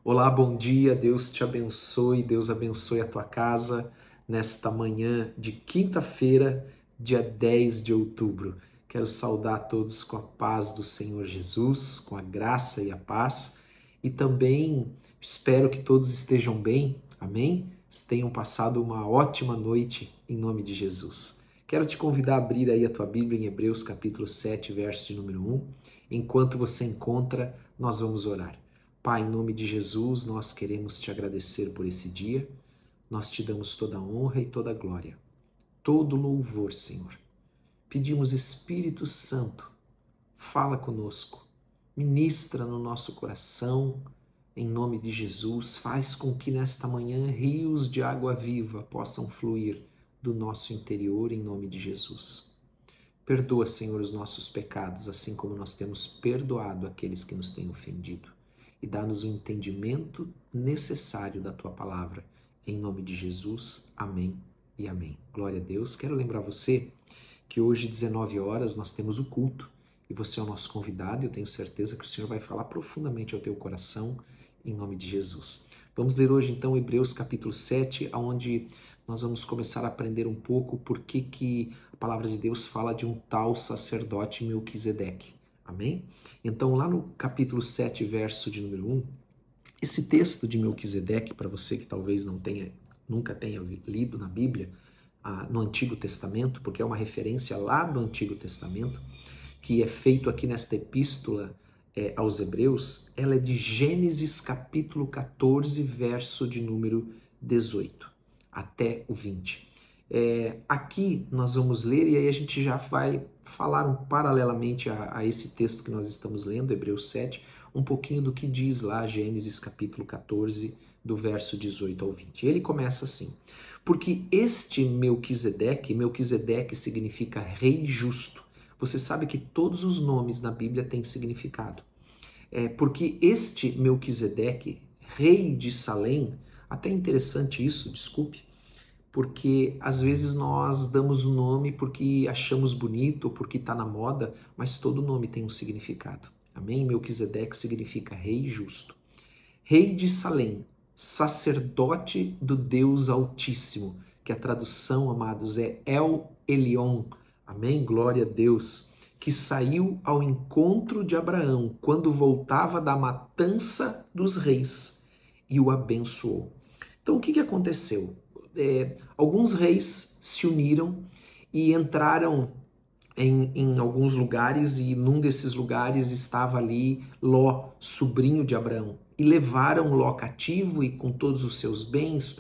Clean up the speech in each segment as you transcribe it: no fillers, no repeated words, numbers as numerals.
Olá, bom dia, Deus te abençoe, Deus abençoe a tua casa nesta manhã de quinta-feira, dia 10 de outubro. Quero saudar todos com a paz do Senhor Jesus, com a graça e a paz, e também espero que todos estejam bem, amém? Tenham passado uma ótima noite em nome de Jesus. Quero te convidar a abrir aí a tua Bíblia em Hebreus capítulo 7, verso de número 1. Enquanto você encontra, nós vamos orar. Pai, em nome de Jesus, nós queremos te agradecer por esse dia. Nós te damos toda a honra e toda a glória, todo louvor, Senhor. Pedimos, Espírito Santo, fala conosco, ministra no nosso coração, em nome de Jesus, faz com que nesta manhã rios de água viva possam fluir do nosso interior, em nome de Jesus. Perdoa, Senhor, os nossos pecados, assim como nós temos perdoado aqueles que nos têm ofendido. E dá-nos o entendimento necessário da Tua palavra. Em nome de Jesus, amém e amém. Glória a Deus. Quero lembrar você que hoje, 19 horas, nós temos o culto. E você é o nosso convidado. Eu tenho certeza que o Senhor vai falar profundamente ao teu coração, em nome de Jesus. Vamos ler hoje, então, Hebreus capítulo 7, onde nós vamos começar a aprender um pouco por que a palavra de Deus fala de um tal sacerdote Melquisedeque. Amém? Então, lá no capítulo 7, verso de número 1, esse texto de Melquisedeque, para você que talvez nunca tenha lido na Bíblia, no Antigo Testamento, porque é uma referência lá do Antigo Testamento, que é feito aqui nesta epístola aos Hebreus, ela é de Gênesis capítulo 14, verso de número 18, até o 20. Aqui nós vamos ler e aí a gente já vai falar paralelamente a esse texto que nós estamos lendo, Hebreus 7, um pouquinho do que diz lá Gênesis capítulo 14, do verso 18 ao 20. Ele começa assim: porque este Melquisedeque significa rei justo. Você sabe que todos os nomes na Bíblia têm significado. Porque este Melquisedeque, rei de Salém, até interessante isso, desculpe, porque às vezes nós damos o nome porque achamos bonito, porque está na moda, mas todo nome tem um significado. Amém? Melquisedeque significa rei justo. Rei de Salém, sacerdote do Deus Altíssimo, que a tradução, amados, é El Elyon. Amém? Glória a Deus. Que saiu ao encontro de Abraão quando voltava da matança dos reis e o abençoou. Então, o que aconteceu? Alguns reis se uniram e entraram em alguns lugares, e num desses lugares estava ali Ló, sobrinho de Abraão, e levaram Ló cativo e com todos os seus bens,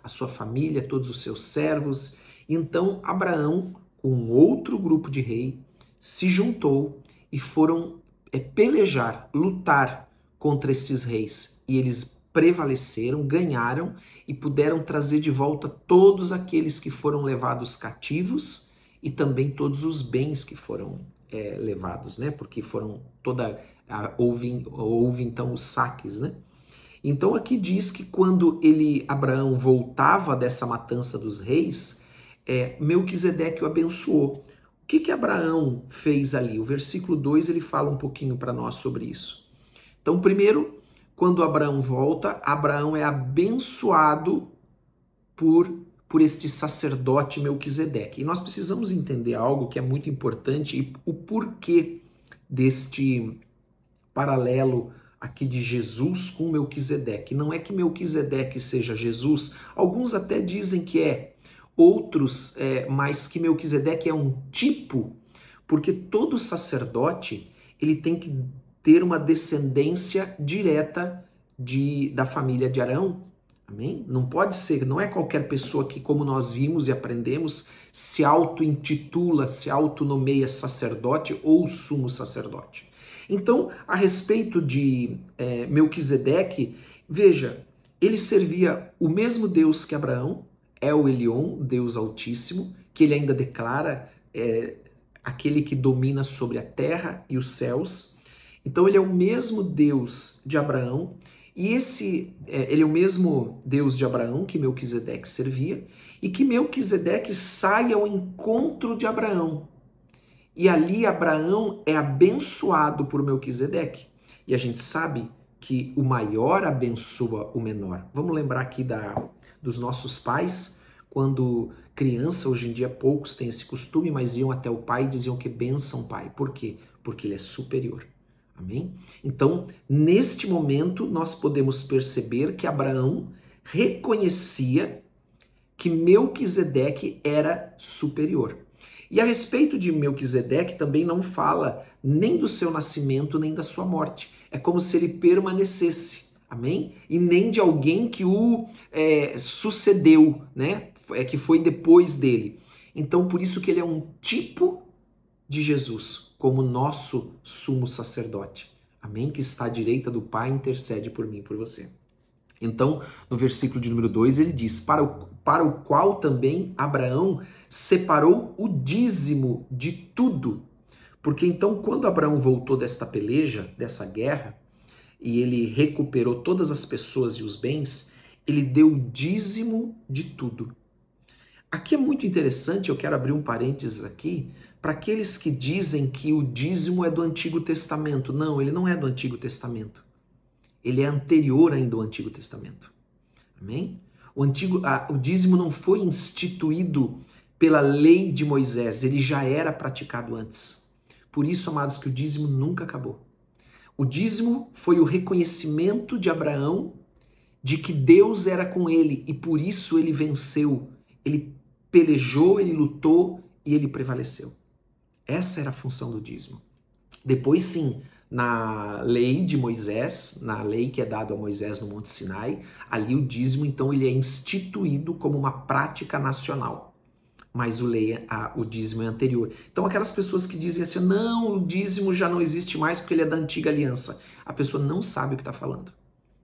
a sua família, todos os seus servos. Então Abraão, com outro grupo de rei, se juntou e foram pelejar, lutar contra esses reis, e eles prevaleceram, ganharam e puderam trazer de volta todos aqueles que foram levados cativos e também todos os bens que foram levados, né? Porque houve então os saques, né? Então aqui diz que quando Abraão voltava dessa matança dos reis, Melquisedeque o abençoou. O que Abraão fez ali? O versículo 2 ele fala um pouquinho para nós sobre isso. Então, primeiro, quando Abraão volta, Abraão é abençoado por este sacerdote Melquisedeque. E nós precisamos entender algo que é muito importante e o porquê deste paralelo aqui de Jesus com Melquisedeque. Não é que Melquisedeque seja Jesus, alguns até dizem que outros, mas que Melquisedeque é um tipo, porque todo sacerdote ele tem que ter uma descendência direta da família de Arão. Amém? Não pode ser, não é qualquer pessoa que, como nós vimos e aprendemos, se auto-intitula, se auto-nomeia sacerdote ou sumo sacerdote. Então, a respeito de Melquisedeque, veja, ele servia o mesmo Deus que Abraão, El Elyon, Deus Altíssimo, que ele ainda declara aquele que domina sobre a terra e os céus. Então, ele é o mesmo Deus de Abraão, e ele é o mesmo Deus de Abraão que Melquisedeque servia, e que Melquisedeque sai ao encontro de Abraão. E ali Abraão é abençoado por Melquisedeque. E a gente sabe que o maior abençoa o menor. Vamos lembrar aqui dos nossos pais, quando criança, hoje em dia poucos têm esse costume, mas iam até o pai e diziam que benção pai. Por quê? Porque ele é superior. Amém? Então, neste momento, nós podemos perceber que Abraão reconhecia que Melquisedeque era superior. E a respeito de Melquisedeque também não fala nem do seu nascimento, nem da sua morte. É como se ele permanecesse, amém? E nem de alguém que o sucedeu, né? Que foi depois dele. Então, por isso que ele é um tipo de Jesus, como nosso sumo sacerdote, amém? Que está à direita do Pai, intercede por mim e por você. Então, no versículo de número 2, ele diz, para o qual também Abraão separou o dízimo de tudo. Porque então, quando Abraão voltou desta peleja, dessa guerra, e ele recuperou todas as pessoas e os bens, ele deu o dízimo de tudo. Aqui é muito interessante, eu quero abrir um parênteses aqui, para aqueles que dizem que o dízimo é do Antigo Testamento. Não, ele não é do Antigo Testamento. Ele é anterior ainda ao Antigo Testamento. Amém? O dízimo não foi instituído pela lei de Moisés, ele já era praticado antes. Por isso, amados, que o dízimo nunca acabou. O dízimo foi o reconhecimento de Abraão de que Deus era com ele e por isso ele venceu, ele pelejou, ele lutou e ele prevaleceu. Essa era a função do dízimo. Depois, sim, na lei de Moisés, na lei que é dada a Moisés no Monte Sinai, ali o dízimo, então, ele é instituído como uma prática nacional. Mas o dízimo é anterior. Então, aquelas pessoas que dizem assim, não, o dízimo já não existe mais porque ele é da antiga aliança. A pessoa não sabe o que está falando.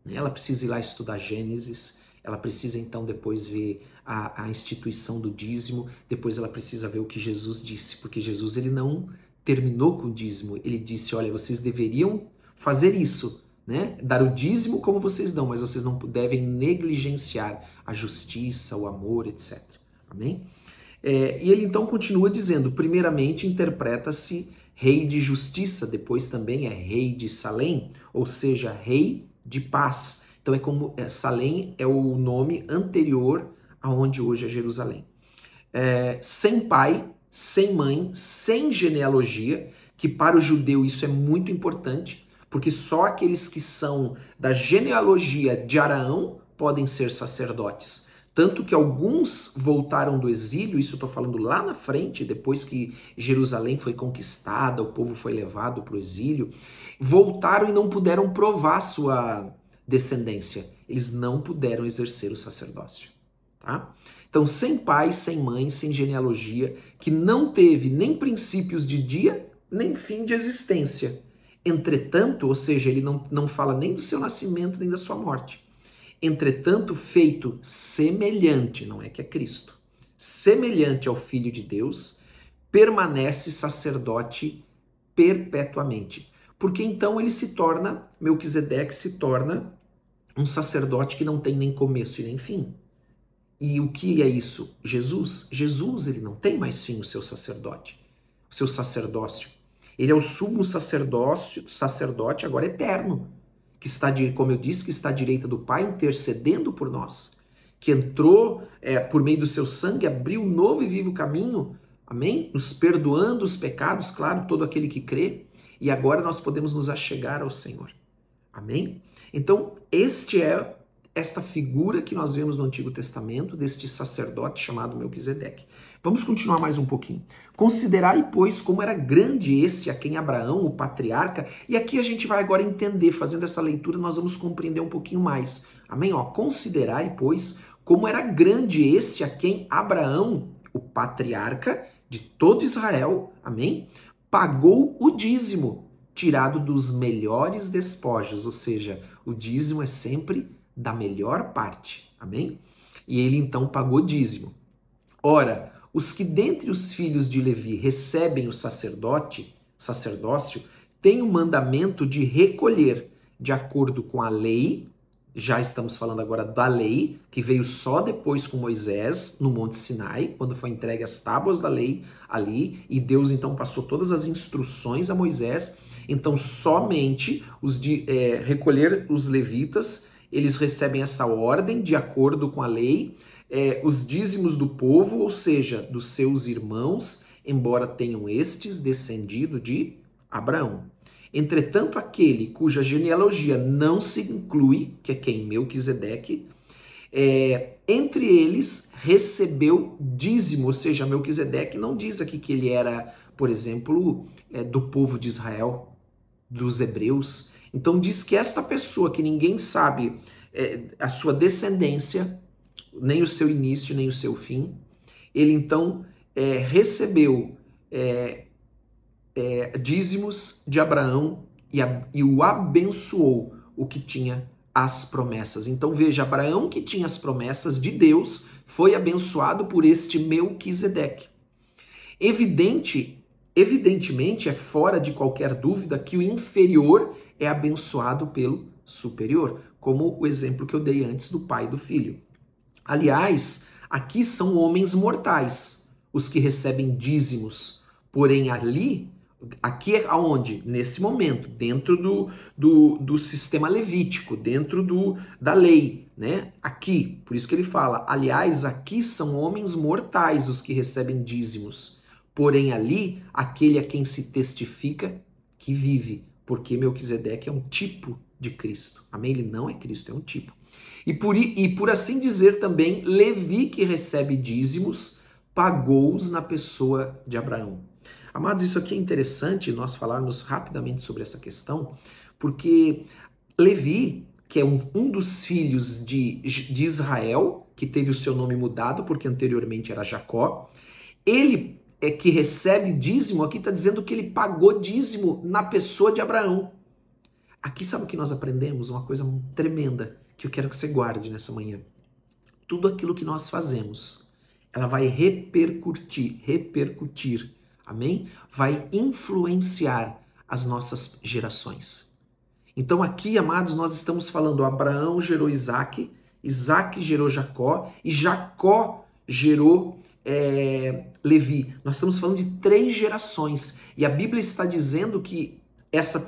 Ela precisa ir lá estudar Gênesis, ela precisa, então, depois ver a instituição do dízimo, depois ela precisa ver o que Jesus disse, porque Jesus, ele não terminou com o dízimo, ele disse, olha, vocês deveriam fazer isso, né? Dar o dízimo como vocês dão, mas vocês não devem negligenciar a justiça, o amor, etc. Amém? E ele então continua dizendo, primeiramente interpreta-se rei de justiça, depois também é rei de Salém, ou seja, rei de paz. Então Salém é o nome anterior aonde hoje é Jerusalém. Sem pai, sem mãe, sem genealogia, que para o judeu isso é muito importante, porque só aqueles que são da genealogia de Araão podem ser sacerdotes. Tanto que alguns voltaram do exílio, isso eu estou falando lá na frente, depois que Jerusalém foi conquistada, o povo foi levado para o exílio, voltaram e não puderam provar sua descendência. Eles não puderam exercer o sacerdócio. Tá? Então, sem pai, sem mãe, sem genealogia, que não teve nem princípios de dia, nem fim de existência. Entretanto, ou seja, ele não fala nem do seu nascimento, nem da sua morte. Entretanto, feito semelhante, não é que é Cristo, semelhante ao Filho de Deus, permanece sacerdote perpetuamente. Porque então Melquisedeque se torna um sacerdote que não tem nem começo e nem fim. E o que é isso? Jesus, ele não tem mais fim, o seu sacerdócio. Ele é o sumo sacerdote agora eterno, que está, como eu disse, que está à direita do Pai, intercedendo por nós, que entrou por meio do seu sangue, abriu um novo e vivo caminho, amém? Nos perdoando os pecados, claro, todo aquele que crê, e agora nós podemos nos achegar ao Senhor, amém? Então, esta figura que nós vemos no Antigo Testamento, deste sacerdote chamado Melquisedeque. Vamos continuar mais um pouquinho. Considerai, pois, como era grande esse a quem Abraão, o patriarca, e aqui a gente vai agora entender, fazendo essa leitura, nós vamos compreender um pouquinho mais. Amém? Considerai, pois, como era grande esse a quem Abraão, o patriarca de todo Israel, amém? Pagou o dízimo, tirado dos melhores despojos, ou seja, o dízimo é sempre da melhor parte, amém? E ele então pagou dízimo. Ora, os que dentre os filhos de Levi recebem o sacerdócio, têm o mandamento de recolher, de acordo com a lei já estamos falando agora da lei, que veio só depois com Moisés, no Monte Sinai, quando foi entregue as tábuas da lei ali, e Deus então passou todas as instruções a Moisés. Então somente os de recolher os levitas, eles recebem essa ordem de acordo com a lei, os dízimos do povo, ou seja, dos seus irmãos, embora tenham estes descendido de Abraão. Entretanto, aquele cuja genealogia não se inclui, que é quem? Melquisedeque, entre eles recebeu dízimo, ou seja, Melquisedeque não diz aqui que ele era, por exemplo, do povo de Israel, dos hebreus. Então diz que esta pessoa, que ninguém sabe a sua descendência, nem o seu início, nem o seu fim, ele então recebeu dízimos de Abraão e o abençoou, o que tinha as promessas. Então veja, Abraão, que tinha as promessas de Deus, foi abençoado por este Melquisedeque. Evidentemente, é fora de qualquer dúvida que o inferior é abençoado pelo superior, como o exemplo que eu dei antes do pai e do filho. Aliás, aqui são homens mortais, os que recebem dízimos, porém aqui é aonde? Nesse momento, dentro do sistema levítico, dentro da lei, né? Aqui, por isso que ele fala, aliás, aqui são homens mortais os que recebem dízimos, porém ali, aquele a quem se testifica que vive, porque Melquisedeque é um tipo de Cristo, amém? Ele não é Cristo, é um tipo. E por assim dizer também, Levi, que recebe dízimos, pagou-os na pessoa de Abraão. Amados, isso aqui é interessante nós falarmos rapidamente sobre essa questão, porque Levi, que é um dos filhos de Israel, que teve o seu nome mudado, porque anteriormente era Jacó, ele que recebe dízimo, aqui está dizendo que ele pagou dízimo na pessoa de Abraão. Aqui sabe o que nós aprendemos? Uma coisa tremenda, que eu quero que você guarde nessa manhã. Tudo aquilo que nós fazemos, ela vai repercutir, amém? Vai influenciar as nossas gerações. Então aqui, amados, nós estamos falando, Abraão gerou Isaac, Isaac gerou Jacó, e Jacó gerou Levi. Nós estamos falando de 3 gerações, e a Bíblia está dizendo que essa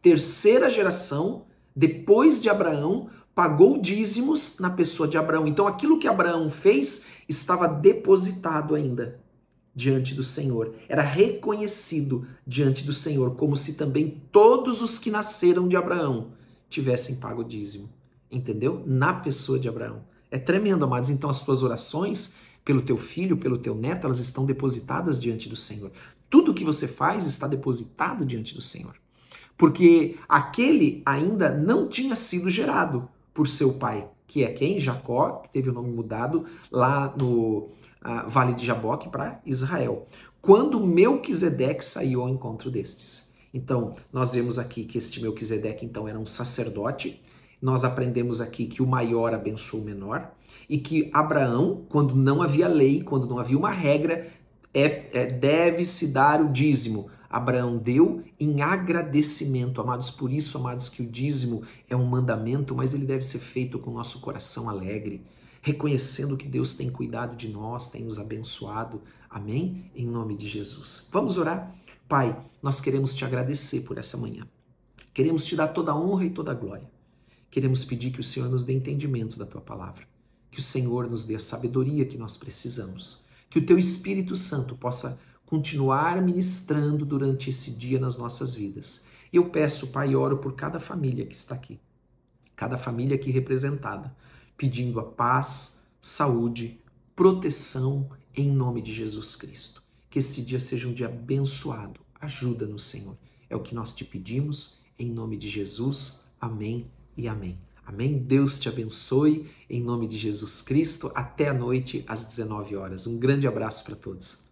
terceira geração, depois de Abraão, pagou dízimos na pessoa de Abraão. Então aquilo que Abraão fez estava depositado ainda diante do Senhor. Era reconhecido diante do Senhor, como se também todos os que nasceram de Abraão tivessem pago dízimo. Entendeu? Na pessoa de Abraão. É tremendo, amados. Então as tuas orações pelo teu filho, pelo teu neto, elas estão depositadas diante do Senhor. Tudo que você faz está depositado diante do Senhor. Porque aquele ainda não tinha sido gerado por seu pai, que é quem? Jacó, que teve o nome mudado lá no Vale de Jaboque para Israel. Quando Melquisedeque saiu ao encontro destes. Então, nós vemos aqui que este Melquisedeque então era um sacerdote. Nós aprendemos aqui que o maior abençoou o menor e que Abraão, quando não havia lei, quando não havia uma regra, deve-se dar o dízimo. Abraão deu em agradecimento, amados. Por isso, amados, que o dízimo é um mandamento, mas ele deve ser feito com o nosso coração alegre, reconhecendo que Deus tem cuidado de nós, tem nos abençoado. Amém? Em nome de Jesus. Vamos orar? Pai, nós queremos te agradecer por essa manhã. Queremos te dar toda a honra e toda a glória. Queremos pedir que o Senhor nos dê entendimento da tua palavra, que o Senhor nos dê a sabedoria que nós precisamos, que o teu Espírito Santo possa continuar ministrando durante esse dia nas nossas vidas. Eu peço, Pai, e oro por cada família que está aqui, cada família aqui representada, pedindo a paz, saúde, proteção em nome de Jesus Cristo. Que esse dia seja um dia abençoado. Ajuda-nos, Senhor. É o que nós te pedimos, em nome de Jesus. Amém e amém. Amém? Deus te abençoe, em nome de Jesus Cristo. Até a noite, às 19 horas. Um grande abraço para todos.